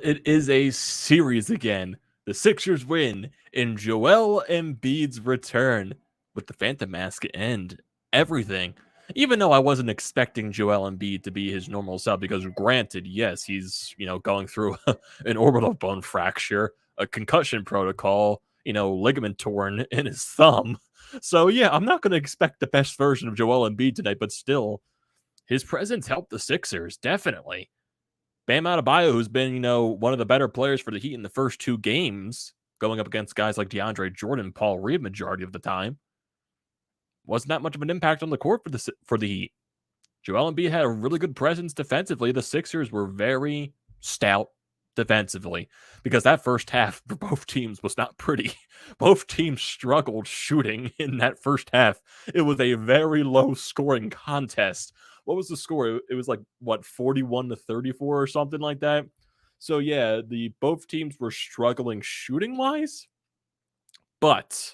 It is a series again. The Sixers win in Joel Embiid's return with the Phantom Mask and everything. Even though I wasn't expecting Joel Embiid to be his normal self, because granted, yes, he's going through an orbital bone fracture, a concussion protocol, ligament torn in his thumb. So yeah, I'm not going to expect the best version of Joel Embiid tonight, but still, his presence helped the Sixers definitely. Bam Adebayo, who's been, one of the better players for the Heat in the first two games, going up against guys like DeAndre Jordan, Paul Reed majority of the time, wasn't that much of an impact on the court for the Heat. Joel Embiid had a really good presence defensively. The Sixers were very stout defensively because that first half for both teams was not pretty. Both teams struggled shooting in that first half. It was a very low scoring contest. What was the score? It was like, 41-34 or something like that. So yeah, both teams were struggling shooting wise, but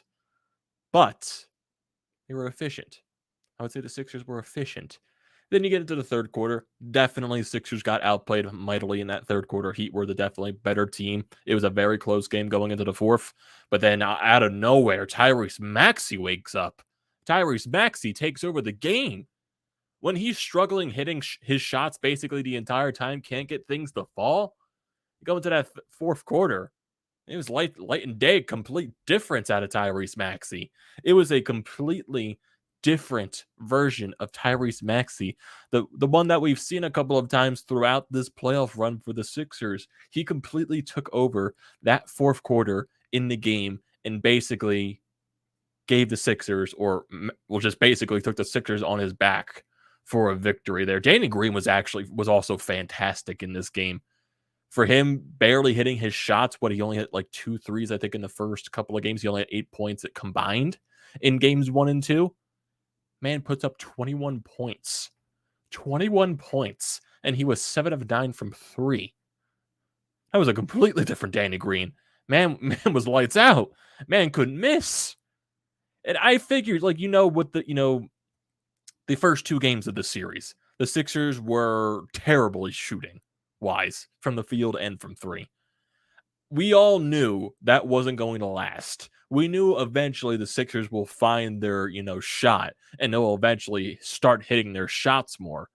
they were efficient. I would say the Sixers were efficient. Then you get into the third quarter. Definitely Sixers got outplayed mightily in that third quarter. Heat were the definitely better team. It was a very close game going into the fourth. But then out of nowhere, Tyrese Maxey wakes up. Tyrese Maxey takes over the game. When he's struggling hitting his shots basically the entire time, can't get things to fall, you go into that fourth quarter. It was light and day, complete difference out of Tyrese Maxey. It was a completely different version of Tyrese Maxey, the one that we've seen a couple of times throughout this playoff run for the Sixers. He completely took over that fourth quarter in the game and basically gave the Sixers, just basically took the Sixers on his back for a victory there. Danny Green was also fantastic in this game. For him, barely hitting his shots, he only hit like 2 threes, I think, in the first couple of games. He only had 8 points combined in games 1 and 2. Man puts up 21 points. 21 points. And he was 7 of 9 from 3. That was a completely different Danny Green. Man was lights out. Man couldn't miss. And I figured, with the first 2 games of the series, the Sixers were terribly shooting wise from the field and from 3. We all knew that wasn't going to last. We knew eventually the Sixers will find their, shot, and they'll eventually start hitting their shots more.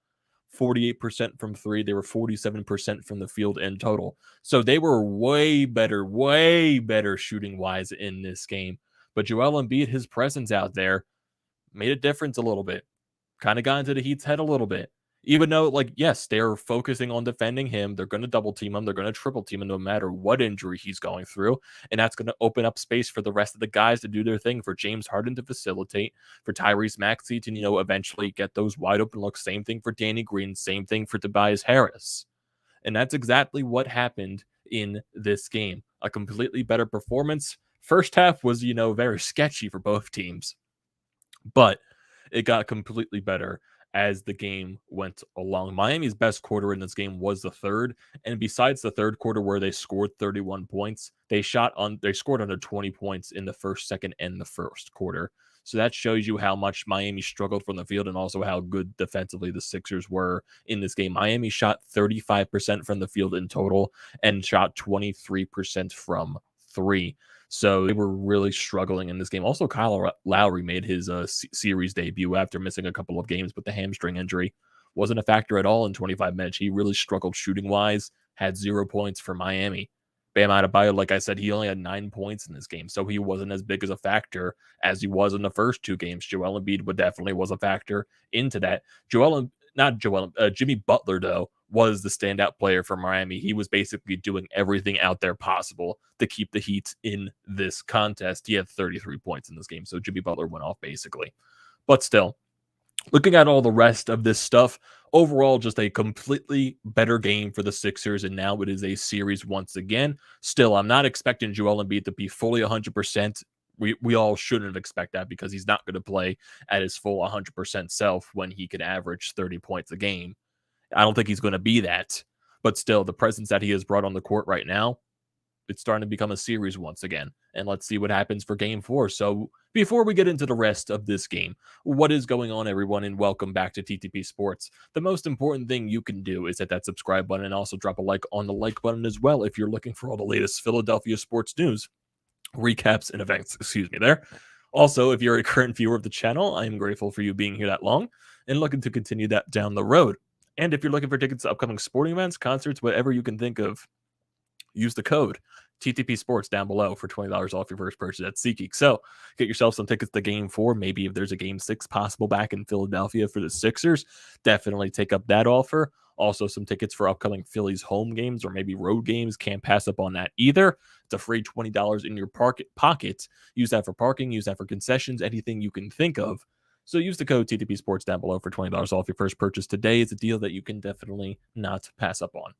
48% from 3. They were 47% from the field in total. So they were way better shooting wise in this game. But Joel Embiid, his presence out there made a difference a little bit. Kind of got into the Heat's head a little bit. Even though, yes, they're focusing on defending him. They're going to double team him. They're going to triple team him no matter what injury he's going through. And that's going to open up space for the rest of the guys to do their thing, for James Harden to facilitate, for Tyrese Maxey to, eventually get those wide open looks. Same thing for Danny Green. Same thing for Tobias Harris. And that's exactly what happened in this game. A completely better performance. First half was, very sketchy for both teams. But it got completely better as the game went along. Miami's best quarter in this game was the third, and besides the third quarter where they scored 31 points, they scored under 20 points in the first, second, and the first quarter. So that shows you how much Miami struggled from the field and also how good defensively the Sixers were in this game. Miami shot 35% from the field in total and shot 23% from 3. So they were really struggling in this game. Also, Kyle Lowry made his series debut after missing a couple of games with the hamstring injury. Wasn't a factor at all in 25 minutes. He really struggled shooting-wise, had 0 points for Miami. Bam Adebayo, like I said, he only had 9 points in this game, so he wasn't as big as a factor as he was in the first 2 games. Joel Embiid definitely was a factor into that. Jimmy Butler, though, was the standout player for Miami. He was basically doing everything out there possible to keep the Heat in this contest. He had 33 points in this game, so Jimmy Butler went off basically. But still, looking at all the rest of this stuff, overall, just a completely better game for the Sixers, and now it is a series once again. Still, I'm not expecting Joel Embiid to be fully 100%. We all shouldn't expect that because he's not going to play at his full 100% self when he can average 30 points a game. I don't think he's going to be that. But still, the presence that he has brought on the court right now, it's starting to become a series once again. And let's see what happens for game 4. So Before we get into the rest of this game, what is going on, everyone, and welcome back to TTP Sports. The most important thing you can do is hit that subscribe button and also drop a like on the like button as well if you're looking for all the latest Philadelphia sports news, recaps, and events. Excuse me there. Also, if you're a current viewer of the channel, I am grateful for you being here that long and looking to continue that down the road. And if you're looking for tickets to upcoming sporting events, concerts, whatever you can think of, use the code TTP Sports down below for $20 off your first purchase at SeatGeek. So get yourself some tickets to Game 4. Maybe if there's a Game 6 possible back in Philadelphia for the Sixers, definitely take up that offer. Also, some tickets for upcoming Phillies home games or maybe road games. Can't pass up on that either. It's a free $20 in your pocket. Use that for parking. Use that for concessions. Anything you can think of. So use the code TTP Sports down below for $20 off your first purchase today. It's a deal that you can definitely not pass up on.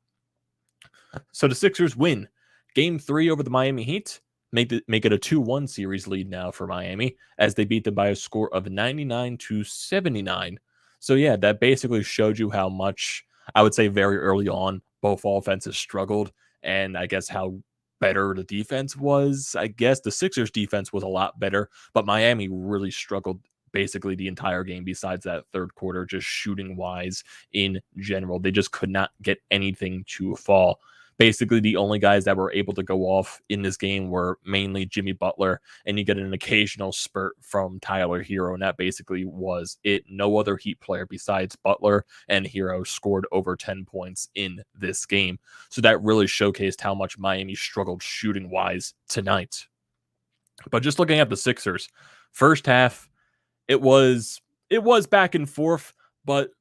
So the Sixers win Game 3 over the Miami Heat, make it a 2-1 series lead now for Miami as they beat them by a score of 99-79. So yeah, that basically showed you how much, I would say very early on, both offenses struggled, and I guess how better the defense was. I guess the Sixers defense was a lot better, but Miami really struggled basically the entire game besides that third quarter, just shooting wise in general. They just could not get anything to fall. Basically, the only guys that were able to go off in this game were mainly Jimmy Butler, and you get an occasional spurt from Tyler Herro, and that basically was it. No other Heat player besides Butler and Herro scored over 10 points in this game. So that really showcased how much Miami struggled shooting-wise tonight. But just looking at the Sixers, first half, it was back and forth, but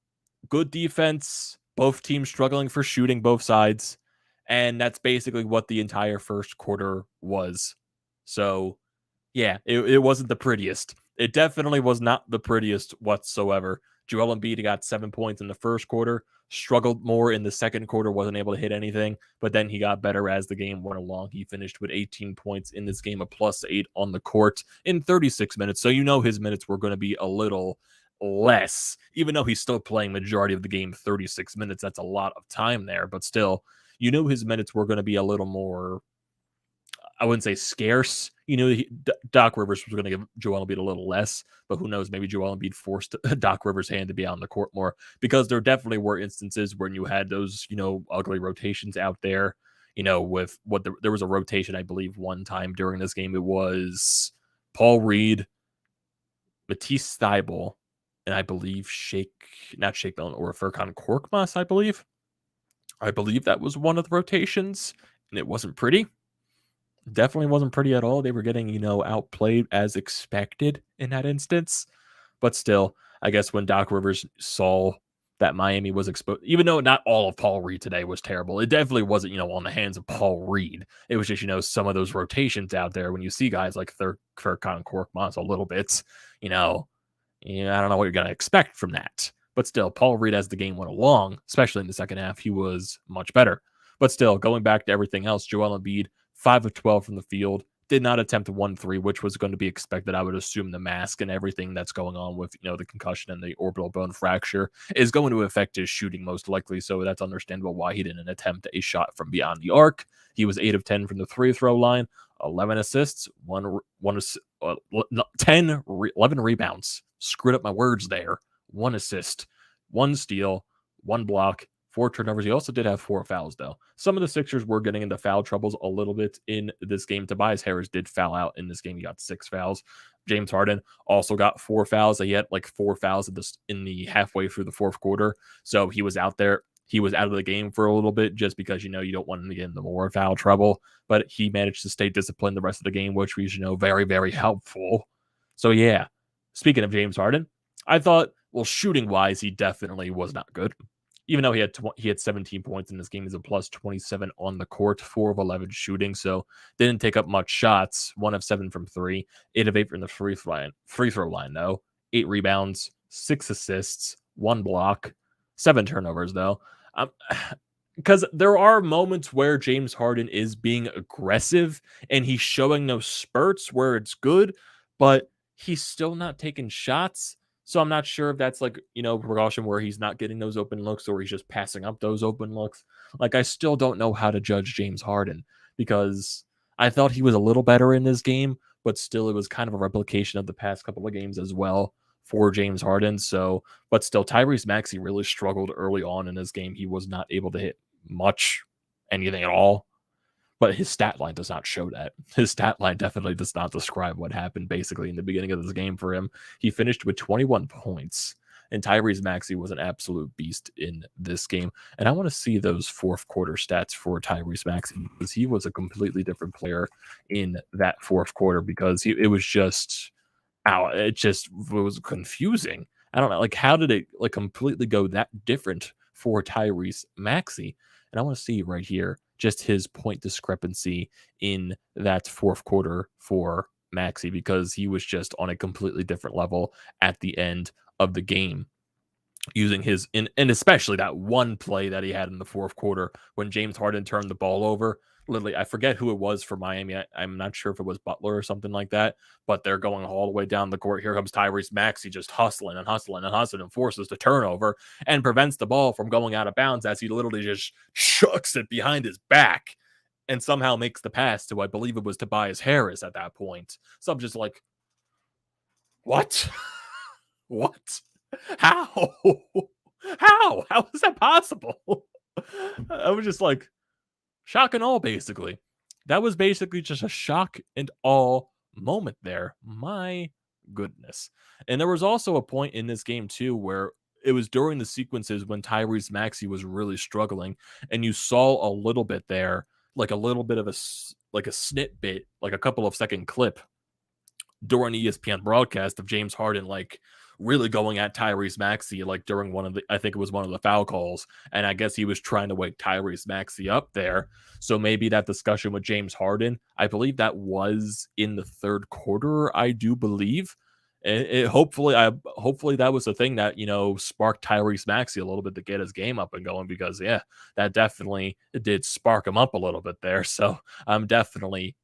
good defense, both teams struggling for shooting, both sides. And that's basically what the entire first quarter was. So, yeah, it wasn't the prettiest. It definitely was not the prettiest whatsoever. Joel Embiid got 7 points in the first quarter, struggled more in the second quarter, wasn't able to hit anything, but then he got better as the game went along. He finished with 18 points in this game, a +8 on the court in 36 minutes. So you know his minutes were going to be a little less, even though he's still playing majority of the game, 36 minutes. That's a lot of time there, but still, you knew his minutes were going to be a little more, I wouldn't say scarce. You knew Doc Rivers was going to give Joel Embiid a little less, but who knows? Maybe Joel Embiid forced Doc Rivers' hand to be on the court more, because there definitely were instances when you had those, ugly rotations out there. With there was a rotation, I believe, one time during this game. It was Paul Reed, Matisse Thybulle, and I believe not Shake Milton, or Furkan Korkmaz, I believe. I believe that was one of the rotations, and it wasn't pretty. Definitely wasn't pretty at all. They were getting, outplayed as expected in that instance. But still, I guess when Doc Rivers saw that Miami was exposed, even though not all of Paul Reed today was terrible, it definitely wasn't, on the hands of Paul Reed. It was just, some of those rotations out there when you see guys like Furkan Korkmaz a little bit, I don't know what you're going to expect from that. But still, Paul Reed, as the game went along, especially in the second half, he was much better. But still, going back to everything else, Joel Embiid, 5 of 12 from the field, did not attempt 1-3, which was going to be expected. I would assume the mask and everything that's going on with, the concussion and the orbital bone fracture is going to affect his shooting most likely. So that's understandable why he didn't attempt a shot from beyond the arc. He was 8 of 10 from the free throw line, 11 assists, 11 rebounds. Screwed up my words there. 1 assist, 1 steal, 1 block, 4 turnovers. He also did have 4 fouls, though. Some of the Sixers were getting into foul troubles a little bit in this game. Tobias Harris did foul out in this game. He got 6 fouls. James Harden also got 4 fouls. He had 4 fouls in the halfway through the fourth quarter. So he was out there. He was out of the game for a little bit just because, you don't want him to get into more foul trouble. But he managed to stay disciplined the rest of the game, which was, very, very helpful. So, yeah. Speaking of James Harden, I thought, well, shooting-wise, he definitely was not good. Even though he had 17 points in this game, he's a +27 on the court, 4 of 11 shooting, so didn't take up much shots. 1 of 7 from 3, 8 of 8 from the free throw line, though. 8 rebounds, 6 assists, 1 block, 7 turnovers, though. Because there are moments where James Harden is being aggressive, and he's showing those spurts where it's good, but he's still not taking shots. So I'm not sure if that's precaution where he's not getting those open looks or he's just passing up those open looks. I still don't know how to judge James Harden because I thought he was a little better in this game, but still it was kind of a replication of the past couple of games as well for James Harden. So, but still, Tyrese Maxey really struggled early on in this game. He was not able to hit much, anything at all. But his stat line does not show that. His stat line definitely does not describe what happened basically in the beginning of this game for him. He finished with 21 points, and Tyrese Maxey was an absolute beast in this game. And I want to see those fourth quarter stats for Tyrese Maxey because he was a completely different player in that fourth quarter because it was just it just was confusing. I don't know, like how did it like completely go that different for Tyrese Maxey? And I want to see right here just his point discrepancy in that fourth quarter for Maxey because he was just on a completely different level at the end of the game using his and especially that one play that he had in the fourth quarter when James Harden turned the ball over. Literally, I forget who it was for Miami. I'm not sure if it was Butler or something like that, but they're going all the way down the court. Here comes Tyrese Maxey just hustling and hustling and hustling and forces the turnover and prevents the ball from going out of bounds as he literally just chucks it behind his back and somehow makes the pass to, I believe it was Tobias Harris at that point. So I'm just like, what? What? How? How is that possible? I was just like, shock and awe, basically. That was basically just a shock and awe moment there. My goodness. And there was also a point in this game, too, where it was during the sequences when Tyrese Maxey was really struggling, and you saw a little bit there, like a little bit of a snippet, like a couple of second clip during the ESPN broadcast of James Harden, like really going at Tyrese Maxey, like during I think it was one of the foul calls. And I guess he was trying to wake Tyrese Maxey up there. So maybe that discussion with James Harden, I believe that was in the third quarter, I do believe. Hopefully that was the thing that, sparked Tyrese Maxey a little bit to get his game up and going because, yeah, that definitely did spark him up a little bit there. So I'm definitely,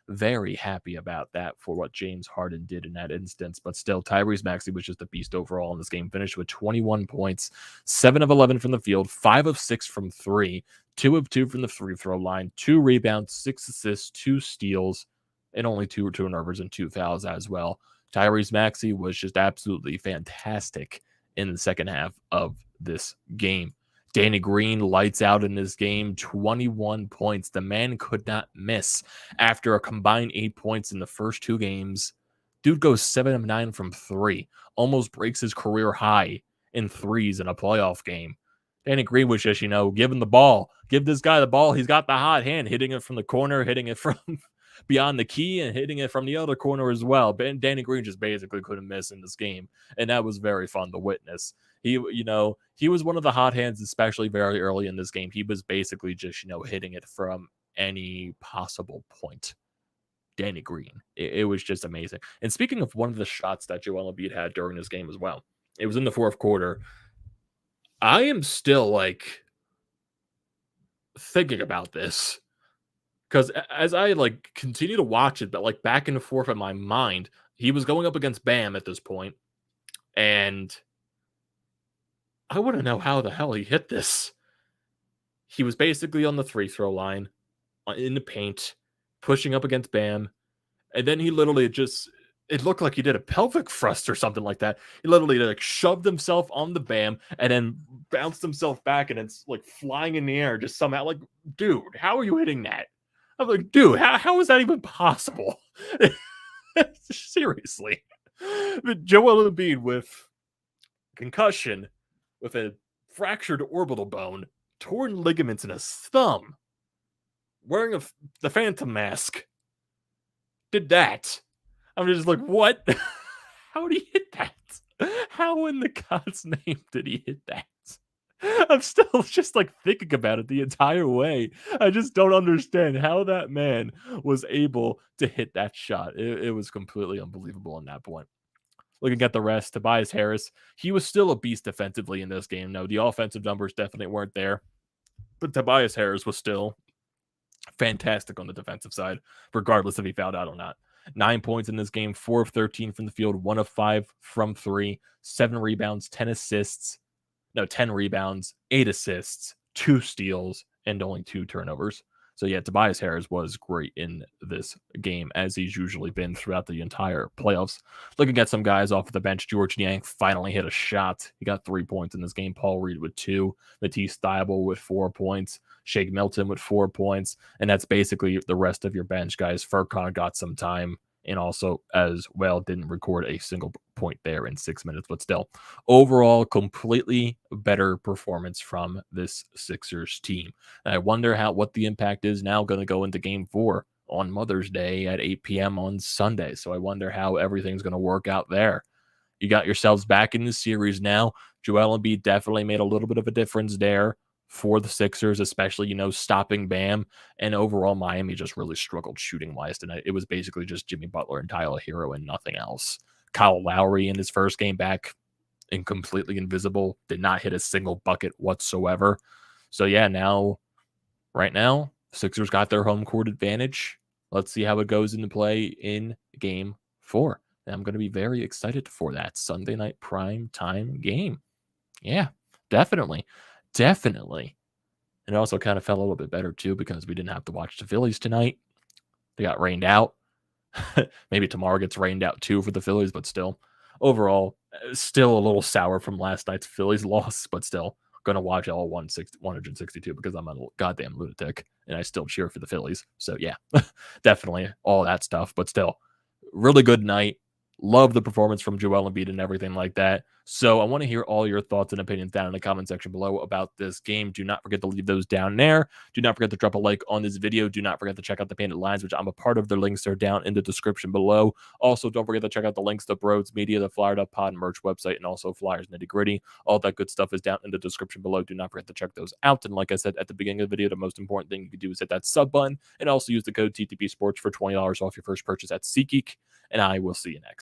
very happy about that for what James Harden did in that instance. But still, Tyrese Maxey was just a beast overall in this game. Finished with 21 points, 7 of 11 from the field, 5 of 6 from 3, 2 of 2 from the free throw line, 2 rebounds, 6 assists, 2 steals, and only 2 turnovers and 2 fouls as well. Tyrese Maxey was just absolutely fantastic in the second half of this game. Danny Green lights out in this game, 21 points. The man could not miss after a combined 8 points in the first 2 games. Dude goes 7 of 9 from 3, almost breaks his career high in threes in a playoff game. Danny Green was just, giving the ball. Give this guy the ball. He's got the hot hand, hitting it from the corner, hitting it from beyond the key and hitting it from the other corner as well. But Danny Green just basically couldn't miss in this game. And that was very fun to witness. He was one of the hot hands, especially very early in this game. He was basically just, hitting it from any possible point. Danny Green. It was just amazing. And speaking of one of the shots that Joel Embiid had during this game as well, it was in the fourth quarter. I am still thinking about this because as I continue to watch it, but back and forth in my mind, he was going up against Bam at this point, and I want to know how the hell he hit this. He was basically on the free throw line, in the paint, pushing up against Bam, and then he literally it looked like he did a pelvic thrust or something like that. He literally shoved himself on the Bam and then bounced himself back, and it's flying in the air just somehow. Dude, how are you hitting that? I'm like, dude, how is that even possible? Seriously. But Joel Embiid with concussion, with a fractured orbital bone, torn ligaments in his thumb, wearing the Phantom mask, did that. I'm just like, what? How did he hit that? How in the God's name did he hit that? I'm still just thinking about it the entire way. I just don't understand how that man was able to hit that shot. It was completely unbelievable on that point. Looking at the rest, Tobias Harris, he was still a beast defensively in this game. No, the offensive numbers definitely weren't there, but Tobias Harris was still fantastic on the defensive side, regardless if he fouled out or not. 9 points in this game, 4 of 13 from the field, 1 of 5 from 3, 7 rebounds, 10 assists. No, 10 rebounds, 8 assists, 2 steals, and only 2 turnovers. So yeah, Tobias Harris was great in this game, as he's usually been throughout the entire playoffs. Looking at some guys off of the bench, George Niang finally hit a shot. He got 3 points in this game. Paul Reed with 2, Matisse Thybulle with 4 points, Shake Milton with 4 points, and that's basically the rest of your bench guys. Furkan got some time, and also as well didn't record a single point there in 6 minutes, but still, overall, completely better performance from this Sixers team. And I wonder what the impact is now going to go into Game 4 on Mother's Day at 8 p.m. on Sunday. So I wonder how everything's going to work out there. You got yourselves back in the series now. Joel Embiid definitely made a little bit of a difference there for the Sixers, especially, stopping Bam. And overall, Miami just really struggled shooting-wise tonight. It was basically just Jimmy Butler and Tyler Herro and nothing else. Kyle Lowry in his first game back and completely invisible, did not hit a single bucket whatsoever. So yeah, right now, Sixers got their home court advantage. Let's see how it goes into play in Game 4. And I'm going to be very excited for that Sunday night prime time game. Yeah, definitely. Definitely. And it also kind of felt a little bit better, too, because we didn't have to watch the Phillies tonight. They got rained out. Maybe tomorrow gets rained out, too, for the Phillies, but still. Overall, still a little sour from last night's Phillies loss, but still going to watch all 162 because I'm a goddamn lunatic, and I still cheer for the Phillies. So, yeah, definitely all that stuff, but still, really good night. Love the performance from Joel Embiid and everything like that. So I want to hear all your thoughts and opinions down in the comment section below about this game. Do not forget to leave those down there. Do not forget to drop a like on this video. Do not forget to check out the Painted Lines, which I'm a part of. Their links are down in the description below. Also, don't forget to check out the links to BrodesMedia, the Flyered Up Pod merch website, and also Flyers Nitty Gritty. All that good stuff is down in the description below. Do not forget to check those out. And like I said at the beginning of the video, the most important thing you can do is hit that sub button and also use the code TTPSPORTS for $20 off your first purchase at SeatGeek. And I will see you next.